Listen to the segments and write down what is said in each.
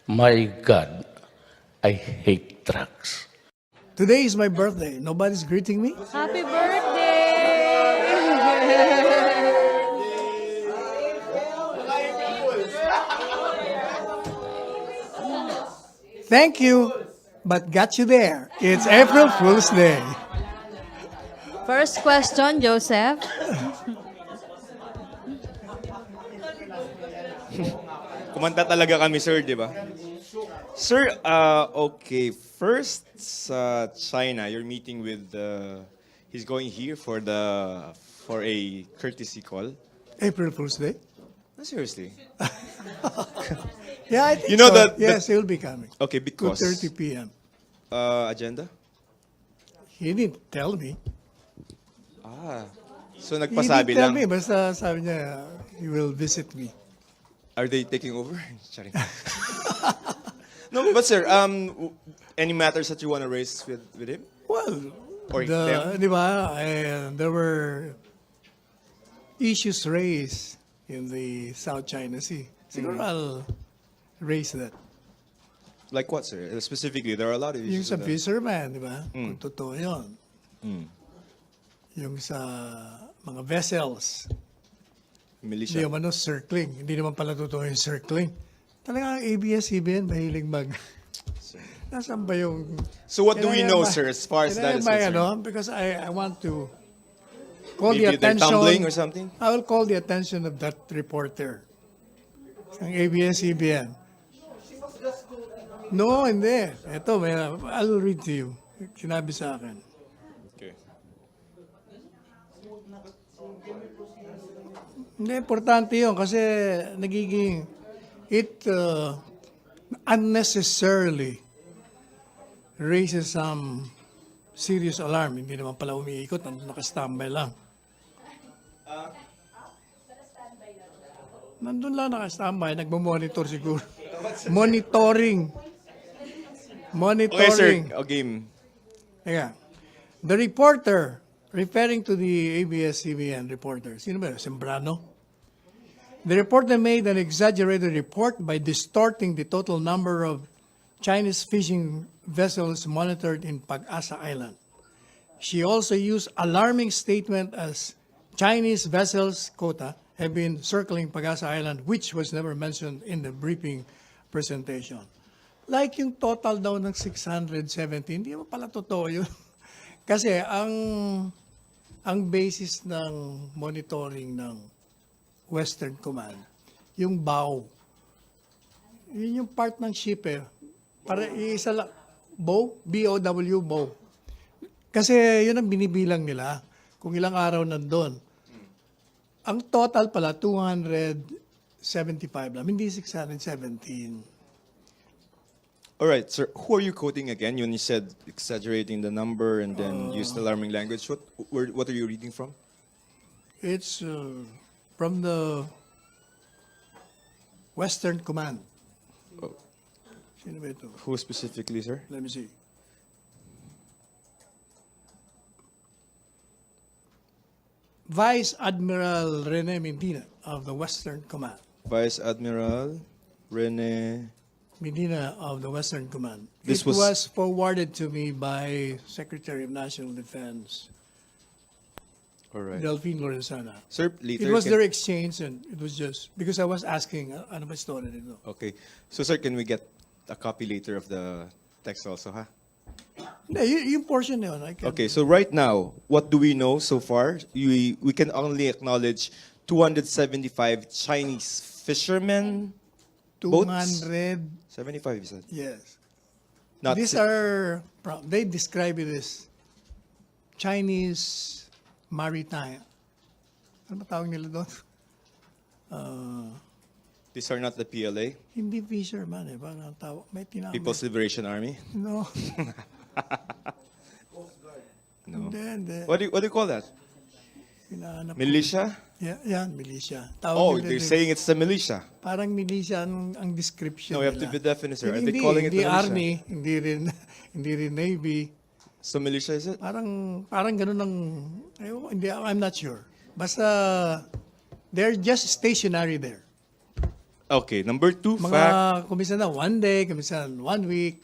My God, I hate drugs. Today is my birthday. Nobody's greeting me? Happy birthday! Thank you, but got you there. It's April Fool's Day. First question, Joseph. Kumanta talaga kami, sir, di ba? Sir, okay. First, sa China, you're meeting with, he's going here for a courtesy call. April Fool's Day? No, seriously. Yeah, I think You know so. that- Yes, he'll be coming. Okay, because... 2:30 p.m. Agenda? He didn't tell me. So He nagpasabi didn't tell lang. me, basta sabi niya, he will visit me. Are they taking over? Charing. No, but sir, any matters that you want to raise with him? Well, Or them? di ba, there were issues raised in the South China Sea. Siguro I'll raise that. Like what, sir? Specifically, there are a lot of Yung issues. sa with that. fisherman, di ba? Kung totoo yun. Yung sa mga vessels, Militia. hindi naman circling. Hindi naman pala totoo yung circling. Talaga ang ABS-CBN, mahilig mag... Nasaan ba yung... So what do we Kailangan know, ba- sir, as far as that is kailangan ba, concerned? because I want to call Maybe the they're attention... tumbling or something? I will call the attention of that reporter. Ng ABS-CBN. No, hindi. Ito, I'll read to you. Sinabi sa akin. Okay. Hindi, importante yun kasi nagiging it unnecessarily raises some serious alarm. Hindi naman pala umiikot, nakastambay lang. Nandun lang nakastambay, nagmo-monitor siguro. Monitoring. Okay, sir. Monitoring. O game. Teka. The reporter, referring to the ABS-CBN reporter, sino ba yun? Sembrano? The reporter made an exaggerated report by distorting the total number of Chinese fishing vessels monitored in Pag-asa Island. She also used alarming statement as Chinese vessels, quota, have been circling Pag-asa Island, which was never mentioned in the briefing presentation. Like yung total daw ng 617, hindi mo pala totoo yun. Kasi ang basis ng monitoring ng Western Command, yung bow. Yun yung part ng ship eh. Para isa lang, bow, B-O-W, bow. Kasi yun ang binibilang nila kung ilang araw nandun. Ang total pala, 275 lang, hindi 617. All right, sir. Who are you quoting again? When you said exaggerating the number and then used alarming language, what are you reading from? It's from the Western Command. Oh. Sino ba ito? Who specifically, sir? Let me see. Vice Admiral Rene Medina of the Western Command. Vice Admiral Rene. Medina of the Western Command. This It was- was forwarded to me by Secretary of National Defense, All right. Delphine Lorenzana. Sir, later. It was can- their exchange and it was just, because I was asking, ano ba story nito? Okay. So, sir, can we get a copy later of the text also, ha? Hindi, yung portion na yun. I can, Okay, so right now, what do we know so far? We can only acknowledge 275 Chinese fishermen. boats? 200, 75, you said? yes. Not These are, they describe it as Chinese maritime. Ano ba tawag nila doon? These are not the PLA, Hindi fisherman eh. Parang tawag. May tinawag. People's Liberation Army? No. No. Hindi. What do you call that? Hinahanap ko. Militia? Yan, militia. Tawag Oh, nila they're din. saying it's the militia. Parang militia ang description No, we have to nila. be definite, sir. Are Hindi, they calling it hindi the militia? army, hindi rin, hindi rin navy. So militia is it? Parang ganun ang, hindi, I'm not sure. Basta, they're just stationary there. Okay, number 2, fact. Mga kumisa na 1 day, kumisa 1 week.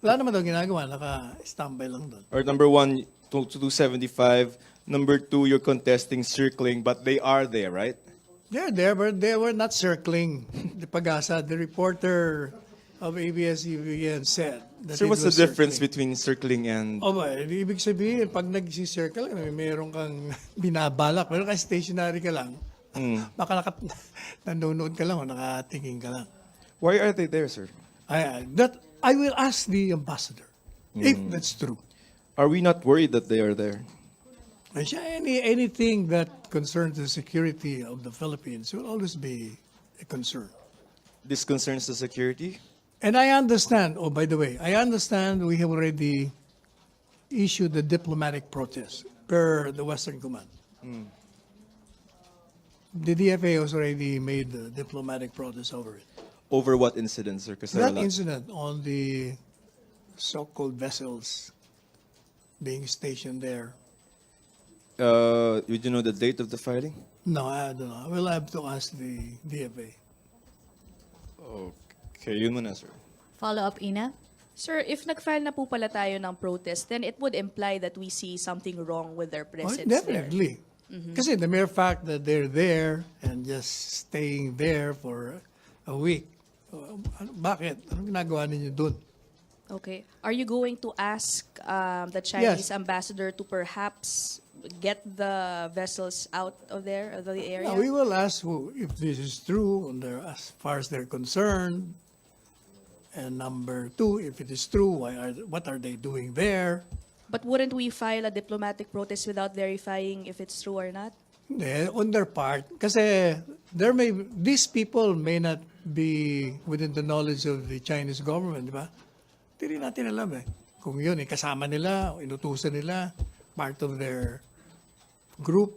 Wala naman daw ginagawa, naka-standby lang doon. Or number 1, 275. Number 2, you're contesting circling, but they are there, right? They're there, but they were not circling the Pag-asa. The reporter of ABS-CBN said that Sir, it what's the was difference circling. between circling and... Oh, ba, ibig sabihin, pag nag-circle ka, meron kang binabalak, meron kang stationary ka lang, baka nanonood ka lang o nakatingin ka lang. Why are they there, sir? I will ask the ambassador if that's true. Are we not worried that they are there? Anything that concerns the security of the Philippines will always be a concern. This concerns the security? And I understand, oh, by the way, I understand we have already issued the diplomatic protest per the Western Command. The DFA has already made the diplomatic protest over it. Over what incident, sir? Kasi there are That a lot. incident on the so-called vessels being stationed there. Would you know the date of the filing? No, I don't know. I will have to ask the DFA. Okay, yun muna, sir. Follow-up, Ina? Sir, if nag-file na po pala tayo ng protest, then it would imply that we see something wrong with their Oh, presence definitely. Kasi the mere fact that they're there and just staying there for a week, bakit? Anong ginagawa ninyo dun? there. Okay. Are you going to ask the Chinese Yes. ambassador to perhaps get the vessels out of there, of the area? Yeah, we will ask if this is true as far as they're concerned. And number 2, if it is true, what are they doing there? But wouldn't we file a diplomatic protest without verifying if it's true or not? On their part, kasi these people may not be within the knowledge of the Chinese government, di ba? Hindi rin natin alam kung yun, kasama nila, o inutusan nila, part of their group.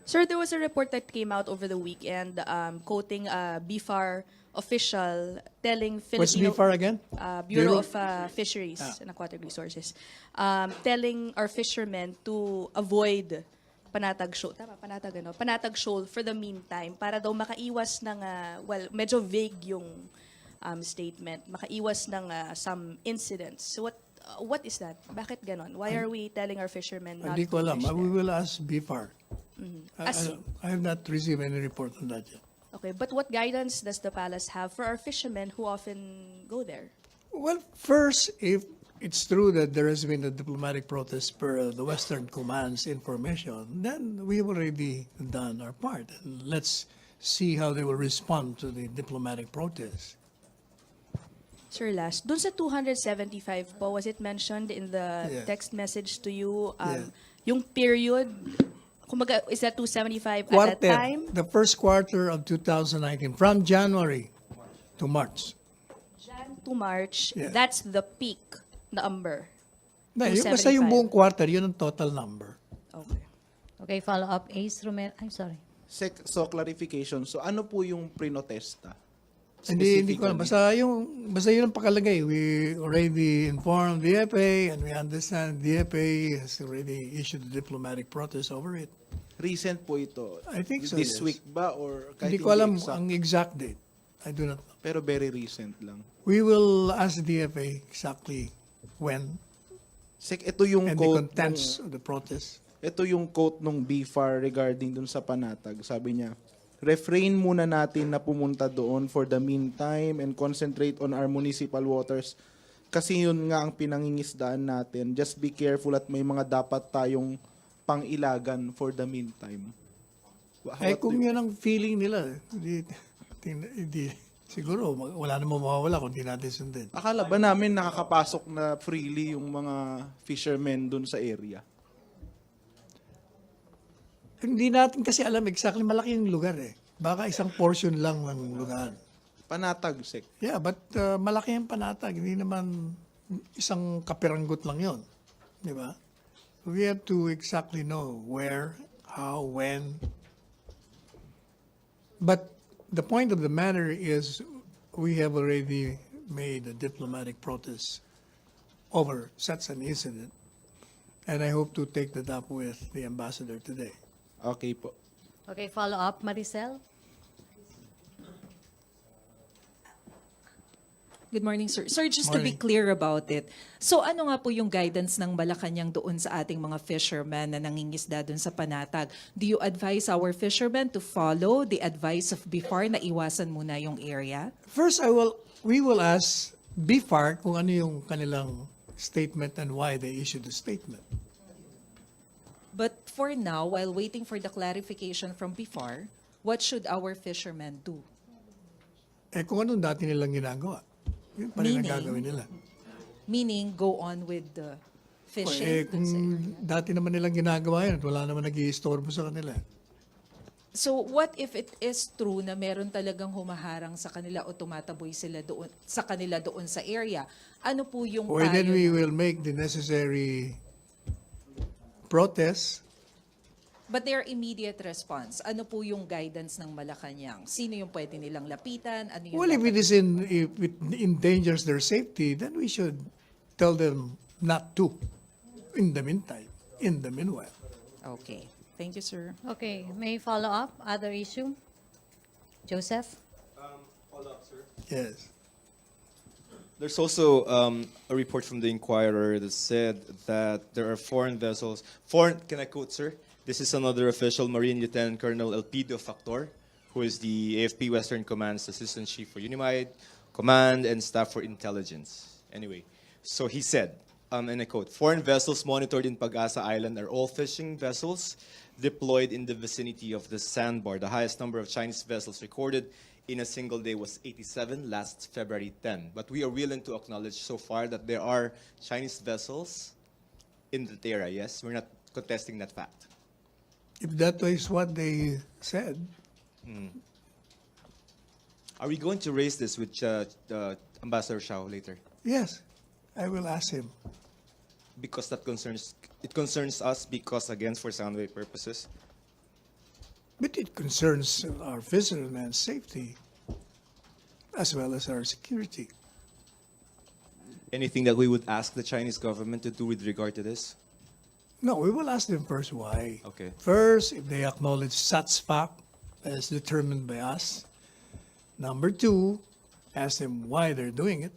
Sir, there was a report that came out over the weekend quoting a BFAR official telling What's Filipino... BFAR again? Bureau of Fisheries and Aquatic Resources, telling our fishermen to avoid panatag shoal. Tama, panatag, ano? Panatag shoal for the meantime para daw makaiwas ng, medyo vague yung statement, makaiwas ng some incidents. So what is that? Bakit ganon? Why are we telling our fishermen not Hindi to ko alam. fish We there? will ask BFAR. As- I have not received any report on that yet. Okay, but what guidance does the palace have for our fishermen who often go there? Well, first, if it's true that there has been a diplomatic protest per the Western Command's information, then we've already done our part. And let's see how they will respond to the diplomatic protest. Sir, last, dun sa 275 po, was it mentioned in the Yes. text message to you, Yeah. yung period, kumaga, is that 275 at that time? The first quarter of 2019, from January to March. Jan to March, Yeah. that's the peak number. Basta yung 275. buong quarter, yun ang total number. Okay. Okay, follow-up, Ace Romero. I'm sorry. So clarification, so ano po yung pre-notesta? Hindi ko alam. Basta yun ang pakalagay. We already informed the DFA and we understand the DFA has already issued a diplomatic protest over it. Recent po ito? I think so, This yes. week ba or kahit Hindi ko alam exact? ang exact date. I do not know. Pero very recent lang. We will ask the DFA exactly when Ito yung and the quote contents of the protest. ito yung quote nung BFAR regarding dun sa panatag. Sabi niya, refrain muna natin na pumunta doon for the meantime and concentrate on our municipal waters. Kasi yun nga ang pinangingisdaan natin. Just be careful at may mga dapat tayong pang-ilagan for the meantime. Kung yun ang feeling nila, siguro wala namang mawawala kung di natin sundin. Akala ba namin nakakapasok na freely yung mga fishermen dun sa area? Hindi natin kasi alam exactly malaki yung lugar Baka isang portion lang ng lugar. Panatag, Sek. Yeah, but malaki yung panatag. Hindi naman isang kapiranggot lang yon, di ba? We have to exactly know where, how, when. But the point of the matter is we have already made a diplomatic protest over such an incident. And I hope to take that up with the ambassador today. Okay po. Okay, follow-up, Maricel. Good morning, sir. Sir, just to be clear about it, so ano nga po yung guidance ng Malacañang doon sa ating mga fishermen na nangingisda doon sa Panatag? Do you advise our fishermen to follow the advice of BIFAR na iwasan muna yung area? First, we will ask BIFAR kung ano yung kanilang statement and why they issued the statement. But for now, while waiting for the clarification from BIFAR, what should our fishermen do? Kung anong dati nilang ginagawa, yun pa rin ang Meaning? gagawin nila. Meaning, go on with the fishing? Kung dati naman nilang ginagawa yan at wala naman nag-i-istorbo sa kanila. So what if it is true na meron talagang humaharang sa kanila o tumataboy sila doon sa kanila doon sa area? Ano po yung Or then payo we ng- will make the necessary protests. But their immediate response, ano po yung guidance ng Malacañang? Sino yung pwede nilang lapitan? Ano yung Well, if it endangers their safety, then we should tell them not to. In the meanwhile. Okay. Thank you, sir. Okay, may follow up? Other issue? Joseph? Yes. There's also a report from the Inquirer that said that there are foreign vessels. Can I quote, sir? This is another official, Marine Lieutenant Colonel Elpidio Factor, who is the AFP Western Command's Assistant Chief for Unified Command and Staff for Intelligence. Anyway, so he said, and I quote, foreign vessels monitored in Pag-asa Island are all fishing vessels deployed in the vicinity of the sandbar. The highest number of Chinese vessels recorded in a single day was 87 last February 10. But we are willing to acknowledge so far that there are Chinese vessels in that area, yes? We're not contesting that fact. If that is what they said, Are we going to raise this with Ambassador Shao later? yes, I will ask him. Because it concerns us because, again, for soundwave purposes. But it concerns our fishermen's safety as well as our security. Anything that we would ask the Chinese government to do with regard to this? No, we will ask them first why. Okay. First, if they acknowledge such fact as determined by us. Number two, ask them why they're doing it.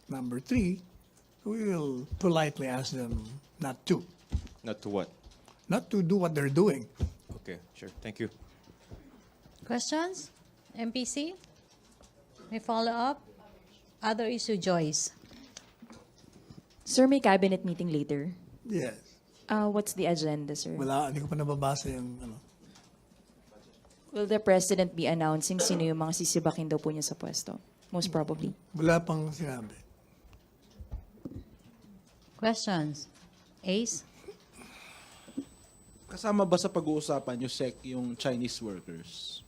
Number three, we will politely ask them not to. Not to what? Not to do what they're doing. Okay, sure. Thank you. Questions? MPC? May follow up? Other issue, Joyce? Sir, may cabinet meeting later. Yes. What's the agenda, sir? Wala, hindi ko pa nababasa yung ano. Will the president be announcing sino yung mga sisibakin daw po niya sa pwesto? Most probably. Wala pang sinabi. Questions? Ace? Kasama ba sa pag-uusapan yung SEC yung Chinese workers?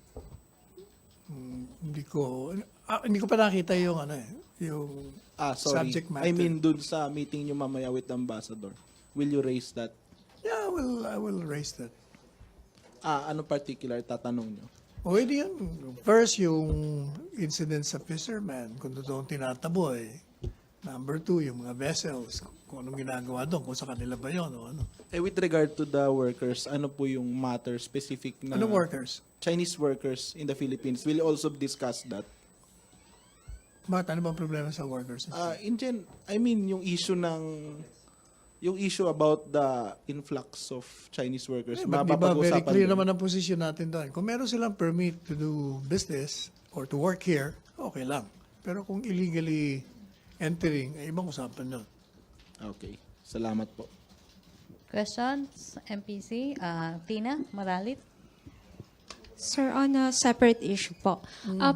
Hindi ko pa nakita yung ano yung Sorry. subject matter. I mean, dun sa meeting nyo mamaya with the ambassador. Will you raise that? Yeah, I will raise that. Ano particular tatanong nyo? O hindi yan. First, yung incident sa fisherman, kung totoong tinataboy. Number two, yung mga vessels, kung anong ginagawa doon, kung sa kanila ba yun o ano. With regard to the workers, ano po yung matter specific na... Anong workers? Chinese workers in the Philippines. Will you also discuss that? Bakit? Ano bang problema sa workers? I mean, yung issue about the influx of Chinese workers. But di ba very Mapapag-usapan clear din. naman ang position natin doon. Kung meron silang permit to do business or to work here, okay lang. Pero kung illegally entering, ay ibang usapan yun. Okay. Salamat po. Questions? MPC? Tina? Maralit? Sir, on a separate issue po.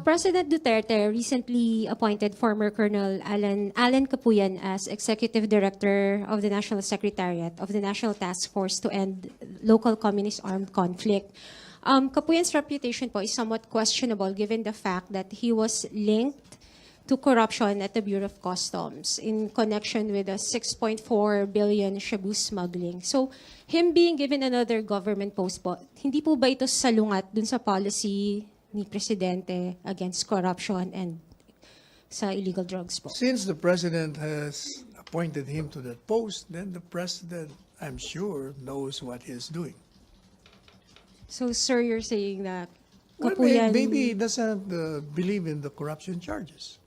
President Duterte recently appointed former Colonel Alan Capuyan as Executive Director of the National Secretariat of the National Task Force to End Local Communist Armed Conflict. Capuyan's reputation po is somewhat questionable given the fact that he was linked to corruption at the Bureau of Customs in connection with a 6.4 billion Shabu smuggling. So, him being given another government post po, hindi po ba ito salungat dun sa policy ni Presidente against corruption and sa illegal drugs po? Since the President has appointed him to that post, then the President, I'm sure, knows what he's doing. So, sir, you're saying that Well, Capuyan... maybe he doesn't believe in the corruption charges.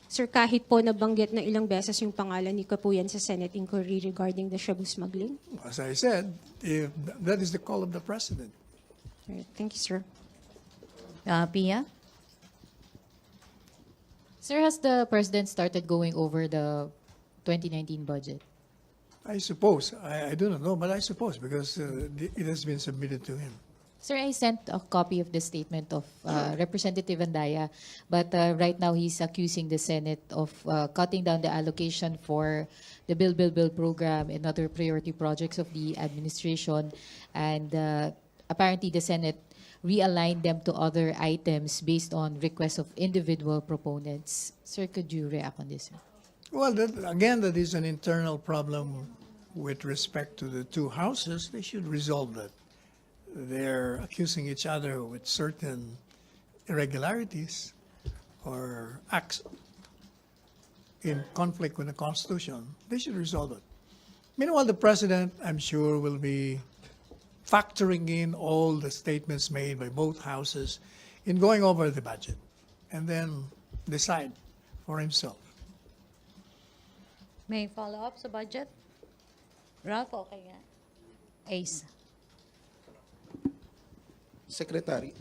Sir, kahit po nabanggit na ilang beses yung pangalan ni Kapuyan sa Senate inquiry regarding the shabu smuggling? As I said, if that is the call of the President. All right, thank you, sir. Pia? Sir, has the President started going over the 2019 budget? I suppose. I do not know, but I suppose because it has been submitted to him. Sir, I sent a copy of the statement of Representative Andaya, but right now he's accusing the Senate of cutting down the allocation for the Bill program and other priority projects of the administration. And apparently the Senate realigned them to other items based on requests of individual proponents. Sir, could you react on this? Well, that is an internal problem with respect to the two houses. They should resolve that. They're accusing each other with certain irregularities or acts in conflict with the Constitution. They should resolve it. Meanwhile, the President, I'm sure, will be factoring in all the statements made by both houses in going over the budget and then decide for himself. May follow-up sa budget? Ralph, okay nga. Ace. Secretary,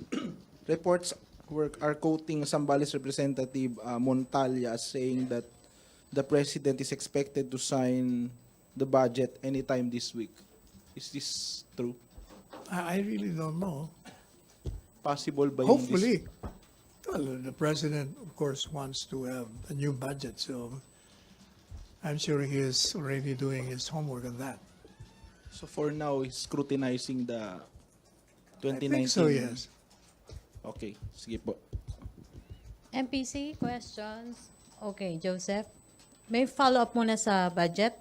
reports are quoting Zambales Representative Montalya as saying that the President is expected to sign the budget anytime this week. Is this true? I really don't know. Possible ba yung Hopefully. Well, the President, of course, wants to have a new budget, so I'm sure he is already doing his homework on that. So for now, he's scrutinizing the I 2019. think so, yes. Okay, sige po. MPC, questions? Okay, Joseph. May follow-up muna sa budget?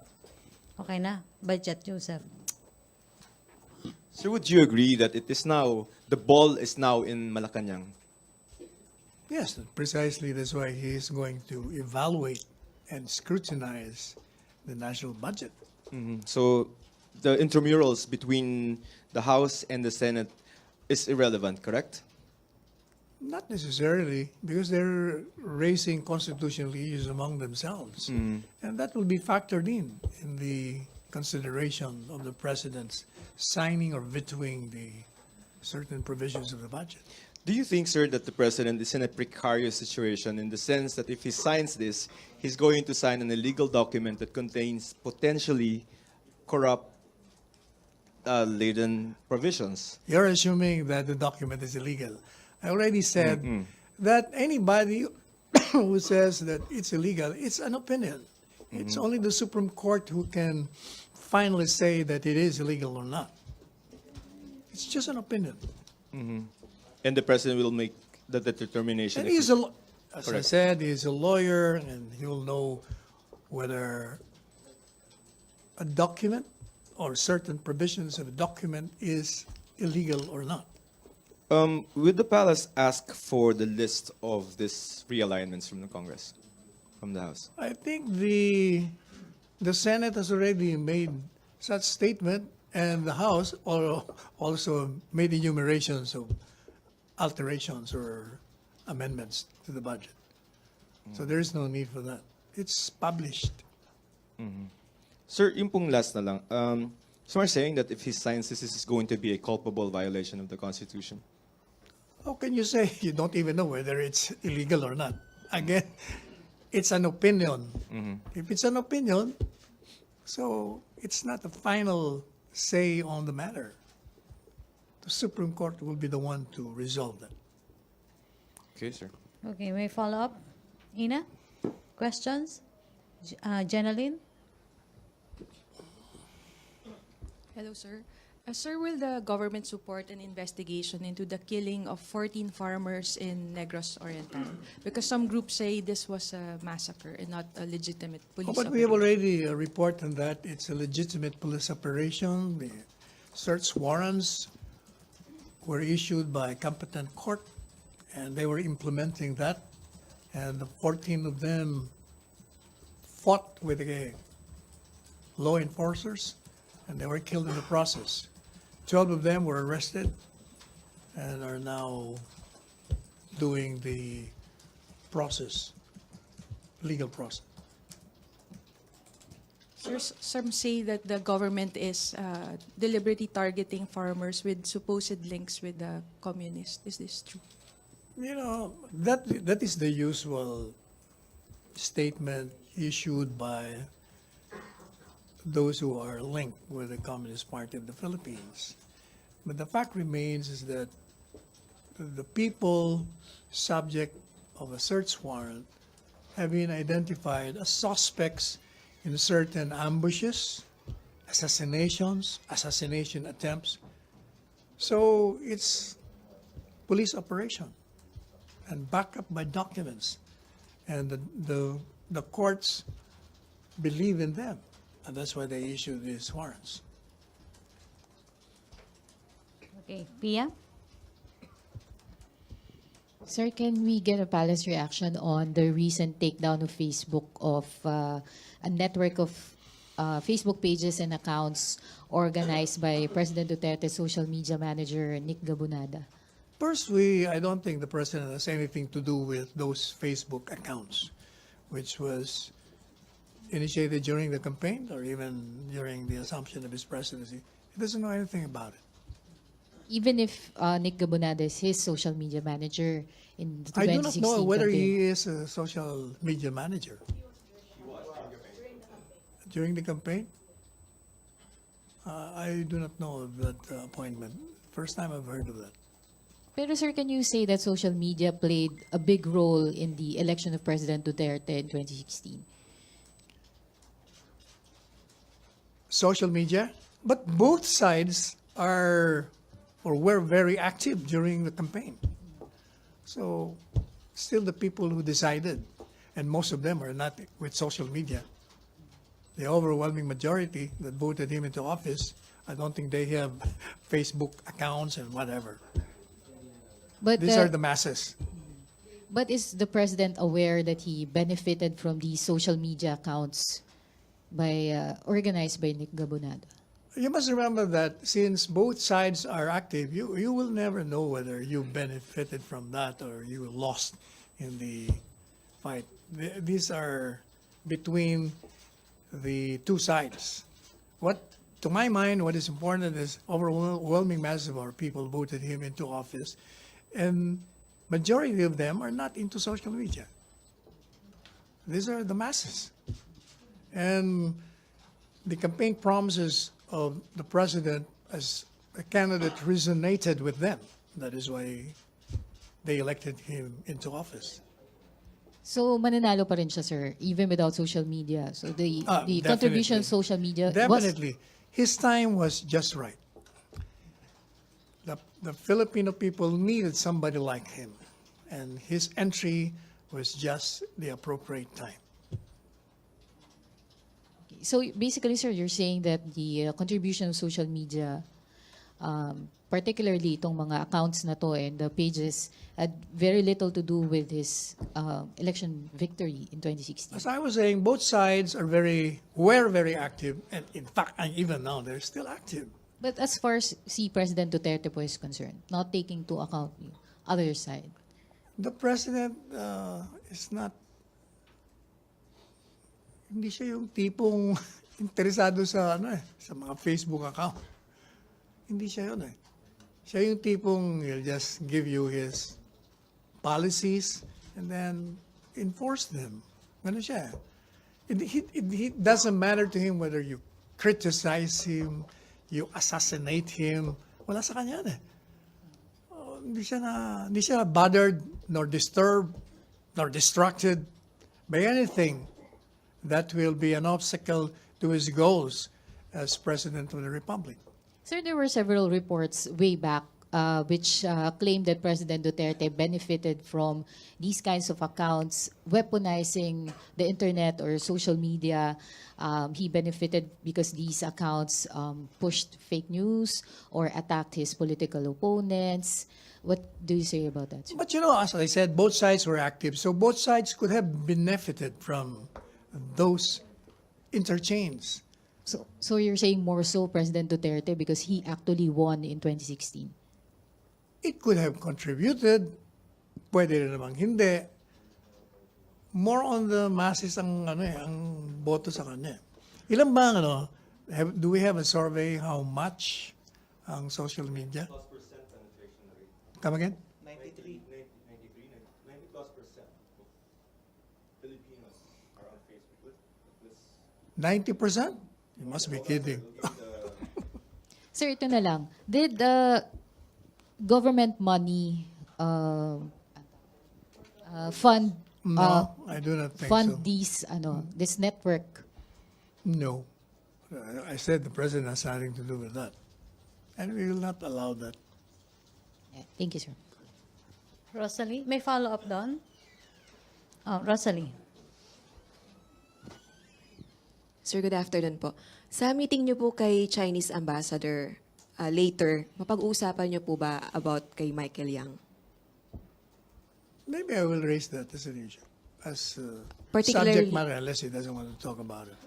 Okay na. Budget, Joseph. Sir, would you agree that it is now, the ball is now in Malacañang? Yes, precisely. That's why he is going to evaluate and scrutinize the national budget. So the intramurals between the House and the Senate is irrelevant, correct? Not necessarily, because they're raising constitutional issues among themselves. And that will be factored in the consideration of the President's signing or vetoing the certain provisions of the budget. Do you think, sir, that the President is in a precarious situation in the sense that if he signs this, he's going to sign an illegal document that contains potentially corrupt laden provisions? You're assuming that the document is illegal. I already said that anybody who says that it's illegal, it's an opinion. It's only the Supreme Court who can finally say that it is illegal or not. It's just an opinion. And the President will make the determination. And if he's he- as I Correct. said, he's a lawyer and he'll know whether a document or certain provisions of a document is illegal or not. Would the palace ask for the list of these realignments from the Congress, from the House? I think the Senate has already made such statement, and the House also made enumerations of alterations or amendments to the budget. So there is no need for that. It's published. Sir, yung pong last na lang. Some are saying that if he signs this is going to be a culpable violation of the Constitution. How can you say you don't even know whether it's illegal or not? Again, it's an opinion. If it's an opinion, so it's not a final say on the matter. The Supreme Court will be the one to resolve that. Okay, sir. Okay, may follow-up? Ina? Questions? Jenaline? Hello, sir. Sir, will the government support an investigation into the killing of 14 farmers in Negros Oriental? Because some groups say this was a massacre and not a legitimate police But we have operation. already reported on that. It's a legitimate police operation. The search warrants were issued by a competent court, and they were implementing that. And the 14 of them fought with the law enforcers, and they were killed in the process. 12 of them were arrested and are now doing the process legal process. Sir, some say that the government is deliberately targeting farmers with supposed links with the communists. Is this true? You know, that is the usual statement issued by those who are linked with the Communist Party of the Philippines. But the fact remains is that the people subject of a search warrant have been identified as suspects in certain ambushes, assassination attempts. So it's police operation and backed up by documents. And the courts believe in them. And that's why they issue these warrants. Okay, Pia? Sir, can we get a palace reaction on the recent takedown of Facebook of a network of Facebook pages and accounts organized by President Duterte's social media manager, Nick Gabunada? First, I don't think the president has anything to do with those Facebook accounts, which was initiated during the campaign or even during the assumption of his presidency. He doesn't know anything about it. Even if Nick Gabunada is his social media manager in the I 2016 do not know whether campaign. he is a social media manager. During the campaign? I do not know of that appointment. First time I've heard of that. Pero sir, can you say that social media played a big role in the election of President Duterte in 2016? Social media, but both sides are or were very active during the campaign. So still the people who decided, and most of them are not with social media. The overwhelming majority that voted him into office, I don't think they have Facebook accounts and whatever. But These are the masses. But is the president aware that he benefited from these social media accounts organized by Nick Gabunada? You must remember that since both sides are active, you will never know whether you benefited from that or you lost in the fight. These are between the two sides. To my mind, what is important is overwhelming mass of our people voted him into office, and majority of them are not into social media. These are the masses. And the campaign promises of the president as a candidate resonated with them. That is why they elected him into office. So mananalo pa rin siya, sir, even without social media. So the contribution of Definitely. social media Definitely. His time was just right. The Filipino people needed somebody like him, and his entry was just the appropriate time. So basically, sir, you're saying that the contribution of social media, particularly itong mga accounts na to and the pages, had very little to do with his election victory in 2016. As I was saying, both sides were very active, and in fact, and even now, they're still active. But as far as si President Duterte po is concerned, not taking into account the other side. The president is not, hindi siya yung tipong interesado sa sa mga Facebook account. Hindi siya yun eh. Siya yung tipong he'll just give you his policies and then enforce them. Ganun siya. It doesn't matter to him whether you criticize him, you assassinate him. Wala sa kanya eh. Hindi siya bothered, nor disturbed, nor distracted by anything that will be an obstacle to his goals as President of the Republic. Sir, there were several reports way back which claimed that President Duterte benefited from these kinds of accounts, weaponizing the internet or social media. He benefited because these accounts pushed fake news or attacked his political opponents. What do you say about that, sir? But as I said, both sides were active, so both sides could have benefited from those interchanges. So you're saying more so President Duterte because he actually won in 2016? It could have contributed, pwede rin namang hindi. more on the masses ang ang boto sa kanya. Ilan ba do we have a survey how much ang social media? Come again? 90%? You must be kidding. Sir, ito na lang. Did government money fund No, I do not think fund so. this network? No. I said the president has nothing to do with that. And we will not allow that. Yeah, thank you, sir. Rosalie, may follow-up doon? Oh, Rosalie. Sir, good afternoon po. Sa meeting niyo po kay Chinese Ambassador later, mapag-uusapan niyo po ba about kay Michael Yang? Maybe I will raise that as an issue. As Particularly- subject matter, unless he doesn't want to talk about it.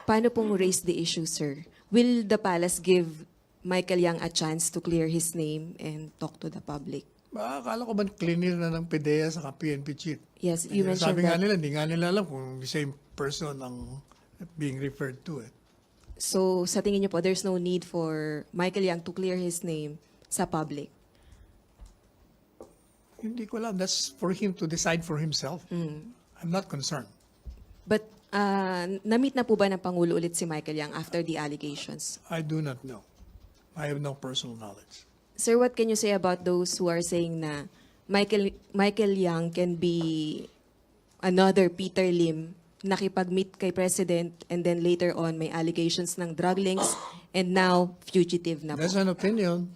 Paano pong raise the issue, sir? Will the palace give Michael Yang a chance to clear his name and talk to the public? Akala ko ba clear na ng PDEA sa PNP chief? Yes, you mentioned Sabi nga that. nila, hindi nga nila alam kung the same person ang being referred to. So, sa tingin niyo po, there's no need for Michael Yang to clear his name sa public? Hindi ko alam. That's for him to decide for himself. I'm not concerned. But, na-meet na po ba ng Pangulo ulit si Michael Yang after the allegations? I do not know. I have no personal knowledge. Sir, what can you say about those who are saying na Michael Yang can be another Peter Lim, nakipag-meet kay President and then later on may allegations ng drug links and now fugitive na po? That's an opinion.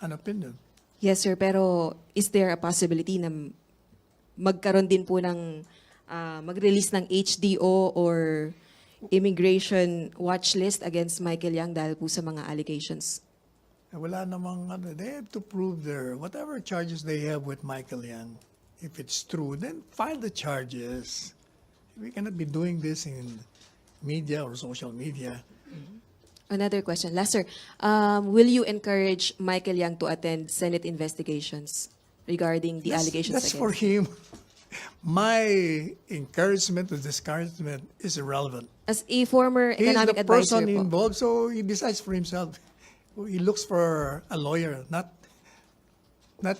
An opinion. Yes, sir. Pero is there a possibility na magkaroon din po ng mag-release ng HDO or immigration watch list against Michael Yang dahil po sa mga allegations? Wala namang they have to prove their whatever charges they have with Michael Yang. If it's true, then file the charges. We cannot be doing this in media or social media. Another question. Last, sir. Will you encourage Michael Yang to attend Senate investigations regarding the allegations That's for against? him. My encouragement or discouragement is irrelevant. As a former He's economic the advisor person po. involved, so he decides for himself. He looks for a lawyer, not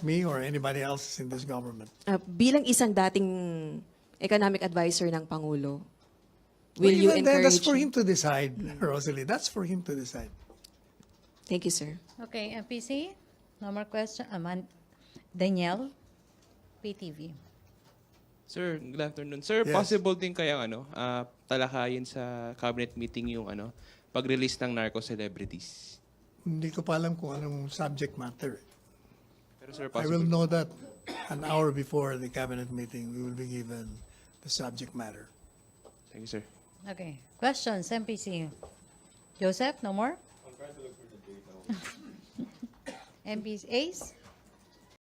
me or anybody else in this government. Bilang isang dating economic advisor ng Pangulo, will you Even then, encourage? that's for him to decide, Rosalie. That's for him to decide. Thank you, sir. Okay, MPC? No more question? Danielle, PTV. Sir, good afternoon. Sir, Yes. possible din kayang talakayin sa cabinet meeting yung pag-release ng narco-celebrities? Hindi ko pa alam kung anong subject matter. Pero sir, I will possible. know that an hour before the cabinet meeting. We will be given the subject matter. Thank you, sir. Okay. Questions, MPC? Joseph, no more? MPC Ace?